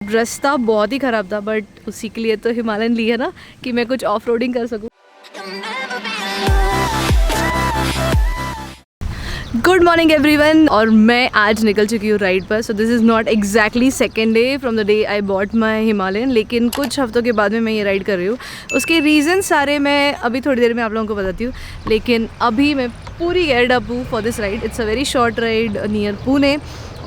रास्ता बहुत ही ख़राब था बट उसी के लिए तो हिमालयन ली है ना कि मैं कुछ ऑफ रोडिंग कर सकूँ। गुड मॉर्निंग एवरीवन, और मैं आज निकल चुकी हूँ राइड पर। So this is not exactly second day from the day I bought my Himalayan, लेकिन कुछ हफ्तों के बाद में मैं ये राइड कर रही हूँ। उसके रीज़न सारे मैं अभी थोड़ी देर में आप लोगों को बताती हूँ, लेकिन अभी मैं पूरी गेयर्ड अप हूँ for this ride. It's a very short ride near Pune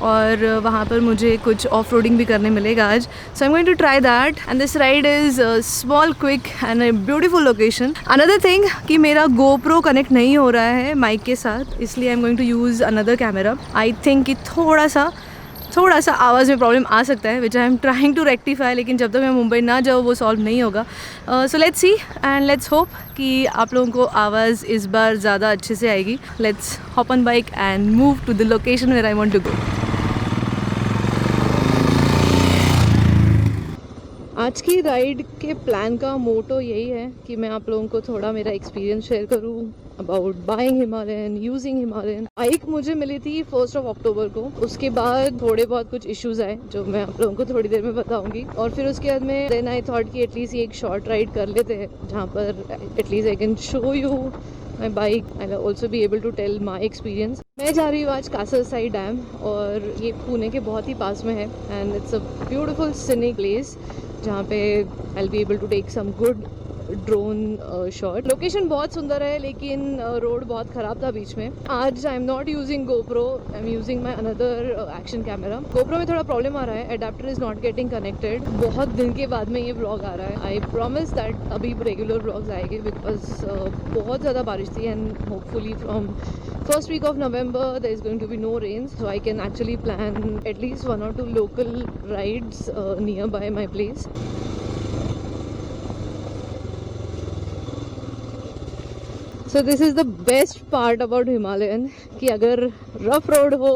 और वहाँ पर मुझे कुछ ऑफ रोडिंग भी करने मिलेगा आज। So I am going to try that and this ride is small, quick and a beautiful location. Another thing कि मेरा GoPro कनेक्ट नहीं हो रहा है माइक के साथ, इसलिए I am going to use another camera. I think कि थोड़ा सा आवाज़ में प्रॉब्लम आ सकता है, which I am trying to rectify, लेकिन जब तक मैं मुंबई ना जाऊँ वो सॉल्व नहीं होगा। So let's see and let's hope कि आप लोगों को आवाज़ इस बार ज़्यादा अच्छे से आएगी। Let's hop on bike and move to the location where I want to go. आज की राइड के प्लान का मोटो यही है कि मैं आप लोगों को थोड़ा मेरा एक्सपीरियंस शेयर करूँ about buying Himalayan, using Himalayan. Bike मुझे मिली थी 1 अक्टूबर को। उसके बाद थोड़े बहुत कुछ इश्यूज आए जो मैं आप लोगों को थोड़ी देर में बताऊंगी, और फिर उसके बाद में देन आई थॉट कि एटलीस्ट ये एक शॉर्ट राइड कर लेते हैं जहाँ पर at least I can show you my bike and also be able to tell my experience. मैं जा रही हूँ आज कासरसाई डैम, और ये पुणे के बहुत ही पास में है and it's a beautiful scenic place जहाँ पे I be able to take some good drone shot. Location बहुत सुंदर है, लेकिन रोड बहुत ख़राब था बीच में। आज I am not using GoPro, I am using my another action camera. GoPro में थोड़ा प्रॉब्लम आ रहा है, adapter is not getting connected. बहुत दिन के बाद में ये व्लॉग आ रहा है। आई प्रॉमिस दैट अभी रेगुलर व्लॉग्स आएंगे बिकॉज बहुत ज़्यादा बारिश थी and hopefully from first week of November there is going to be no rain, so I can actually plan at least 1 or 2 local rides nearby my place. So this is the best part about Himalayan कि अगर rough road हो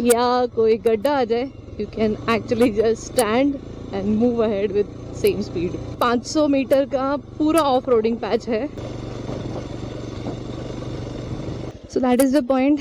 या कोई गड्ढा आ जाए, you can actually just stand and move ahead with same speed. 500 metre का पूरा off roading patch है। So that is the point।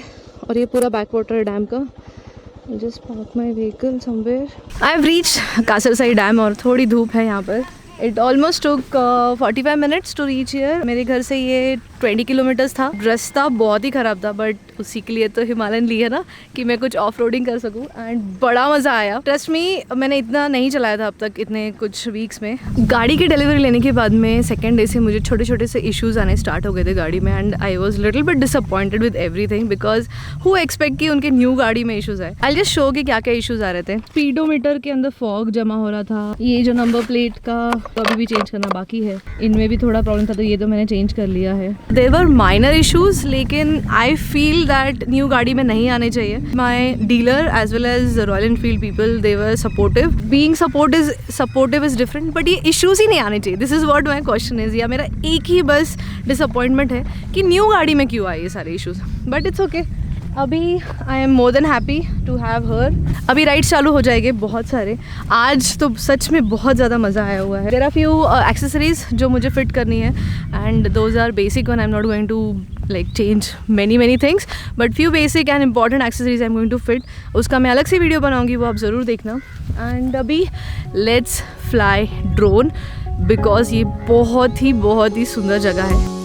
और ये पूरा बैक वाटर डैम का। I'll just park my vehicle somewhere। I have reached Kasarsai dam और थोड़ी धूप है यहाँ पर। It almost took 45 minutes to reach here। मेरे घर से ये 20 किलोमीटर्स था। रास्ता बहुत ही ख़राब था बट उसी के लिए तो हिमालयन ली है ना कि मैं कुछ ऑफ रोडिंग कर सकूँ, एंड बड़ा मज़ा आया। ट्रस्ट मी, मैंने इतना नहीं चलाया था अब तक इतने कुछ वीक्स में। गाड़ी की डिलीवरी लेने के बाद में सेकेंड डे से मुझे छोटे छोटे से इश्यूज़ आने स्टार्ट हो गए थे गाड़ी में, and I was little bit disappointed with everything because who expect कि उनके न्यू गाड़ी में इश्यूज़ आए। आई जस्ट शो कि क्या क्या इश्यूज़ आ रहे थे। स्पीडोमीटर के अंदर फॉग जमा हो रहा था। ये जो नंबर प्लेट का अभी भी चेंज करना बाकी है, इनमें भी थोड़ा प्रॉब्लम था, तो ये तो मैंने चेंज कर लिया है। देयर वर माइनर इश्यूज, लेकिन आई फील दैट न्यू गाड़ी में नहीं आने चाहिए। My dealer as well as Royal Enfield people, they were supportive. Being supportive is different, but ये इश्यूज ही नहीं आने चाहिए। This is what my question is, या मेरा एक ही बस डिसअपॉइंटमेंट है कि न्यू गाड़ी में क्यों आए ये सारे इश्यूज, बट इट्स ओके। अभी I am more than happy to have her. अभी राइड्स चालू हो जाएंगे बहुत सारे। आज तो सच में बहुत ज़्यादा मज़ा आया हुआ है। देयर आर फ्यू एक्सेसरीज जो मुझे फिट करनी है, and those are basic one. I am not going to like change many things, but few basic and important accessories I'm going to fit। उसका मैं अलग से वीडियो बनाऊंगी, वो आप ज़रूर देखना। एंड अभी लेट्स फ्लाई ड्रोन बिकॉज ये बहुत ही सुंदर जगह है।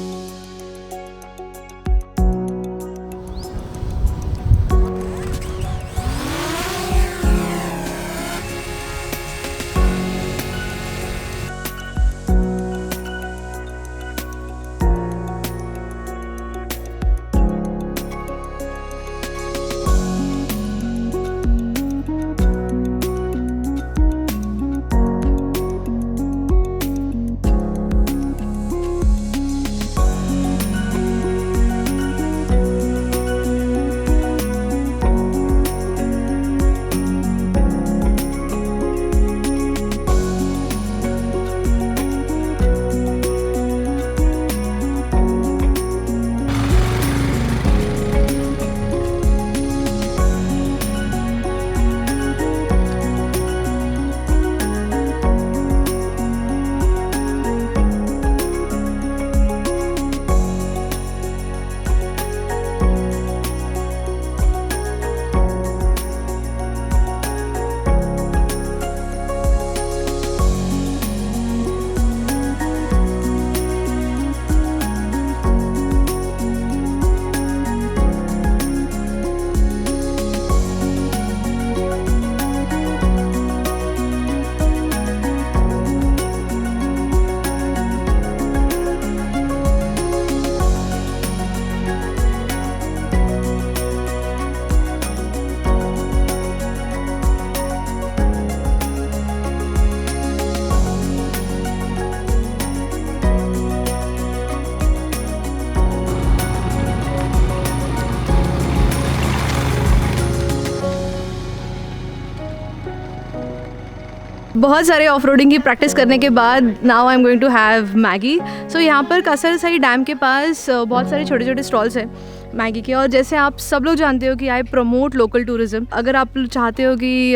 बहुत सारे ऑफ रोडिंग की प्रैक्टिस करने के बाद now I am going to have Maggi. So यहाँ पर कासरसाई डैम के पास बहुत सारे छोटे छोटे स्टॉल्स हैं मैगी के, और जैसे आप सब लोग जानते हो कि आई प्रमोट लोकल टूरिज्म। अगर आप चाहते हो कि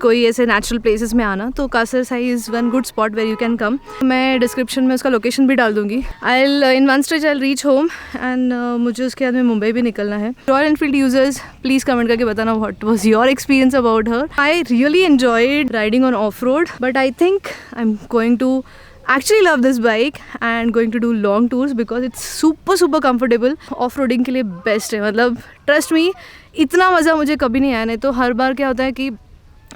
कोई ऐसे नेचुरल प्लेसेस में आना, तो Kasarsai is one good spot where you can come. मैं डिस्क्रिप्शन में उसका लोकेशन भी डाल दूँगी। I in one stretch I reach home and मुझे उसके बाद में मुंबई भी निकलना है। Royal Enfield users please comment करके बताना what was your experience about her. I really enjoyed riding on off road, but I think I am going to actually love this bike and going to do long tours because it's super comfortable. off-roading के लिए best है, मतलब trust me, इतना मज़ा मुझे कभी नहीं आया। नहीं तो हर बार क्या होता है कि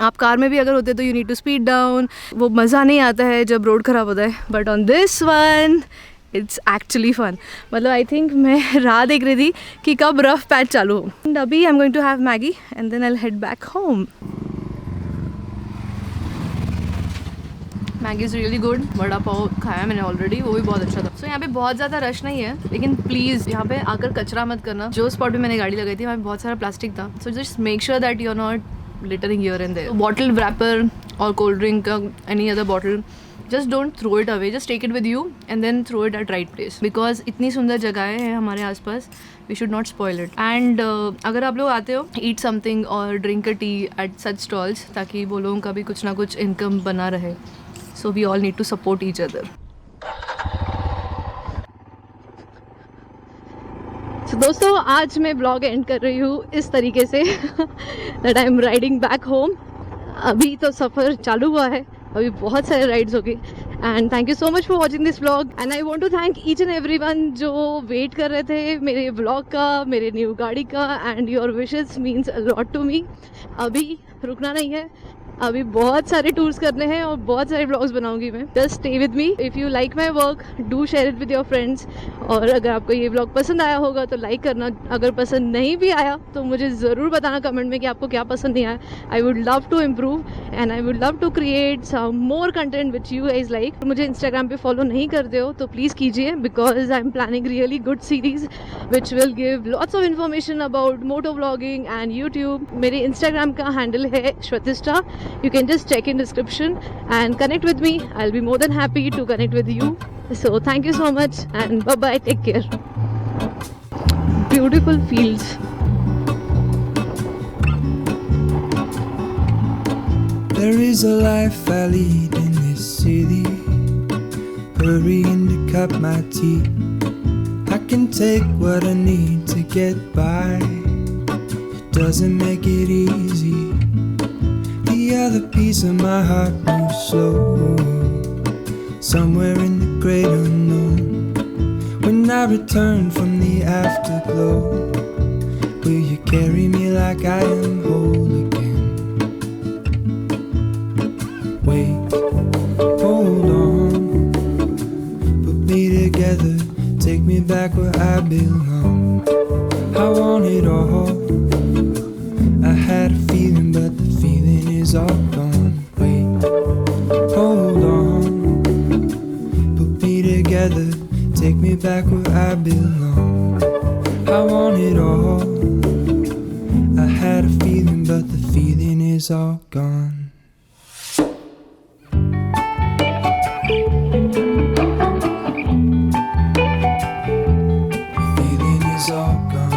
आप कार में भी अगर होते तो you need to speed down, वो मज़ा नहीं आता है जब रोड ख़राब होता है। but on this one it's actually fun। मतलब आई थिंक मैं राह देख रही थी कि कब रफ पैच चालू हो। and अभी I'm going to have Maggie and then I'll head back home। Maggi is really good. Vada pav खाया मैंने ऑलरेडी, वो भी बहुत अच्छा था। सो यहाँ पे बहुत ज़्यादा रश नहीं है, लेकिन प्लीज़ यहाँ पे आकर कचरा मत करना। जो स्पॉट पे मैंने गाड़ी लगाई थी वहाँ पे बहुत सारा प्लास्टिक था, so just make sure that you are not littering here and there. Bottle wrapper और कोल्ड ड्रिंक का any other bottle, just don't throw it away, just take it with you and then throw it at right place, because इतनी सुंदर जगहें हैं हमारे आसपास, we should not spoil it. And अगर आप लोग आते हो, ईट समथिंग और drink a tea at such stalls, ताकि वो लोगों का भी कुछ ना कुछ इनकम बना रहे। So we all need to support each other. So दोस्तों, आज मैं ब्लॉग एंड कर रही हूँ इस तरीके से that I am riding back home। अभी तो सफ़र चालू हुआ है, अभी बहुत सारे राइड्स हो गए। And thank you so much for watching this vlog and I want to thank each and every one जो वेट कर रहे थे मेरे व्लॉग का, मेरे न्यू गाड़ी का। And your wishes means a lot to me. अभी रुकना नहीं है, अभी बहुत सारे टूर्स करने हैं और बहुत सारे व्लॉग्स बनाऊंगी मैं। Just stay with me. If you like my work, do share it with your friends. और अगर आपको ये व्लॉग पसंद आया होगा तो लाइक करना। अगर पसंद नहीं भी आया तो मुझे ज़रूर बताना कमेंट में कि आपको क्या पसंद नहीं आया। I would love to improve and I would love to create some more content which you guys like. मुझे इंस्टाग्राम पे फॉलो नहीं करते हो तो प्लीज़ कीजिए, because I am planning really good series which will give lots of information about moto vlogging and YouTube. मेरे Instagram का handle है Shwetishtha. You can just check in description and connect with me. I'll be more than happy to connect with you. So thank you so much and bye bye. Take care. Beautiful fields. There is a life I lead in this city, hurrying to cut my teeth. I can take what I need to get by. It doesn't make it easy. The other piece of my heart moves slow, somewhere in the great unknown. When I return from the afterglow, will you carry me like I am whole again? Wait, hold on, put me together, take me back where I belong. I want it all. I had a feeling, but the feeling is all gone. Wait, hold on, put me together, take me back where I belong. I want it all. I had a feeling, but the feeling is all gone. The feeling is all gone.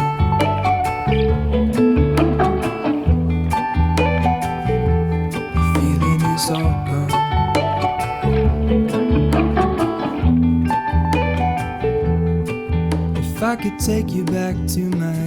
All gone. If I could take you back to my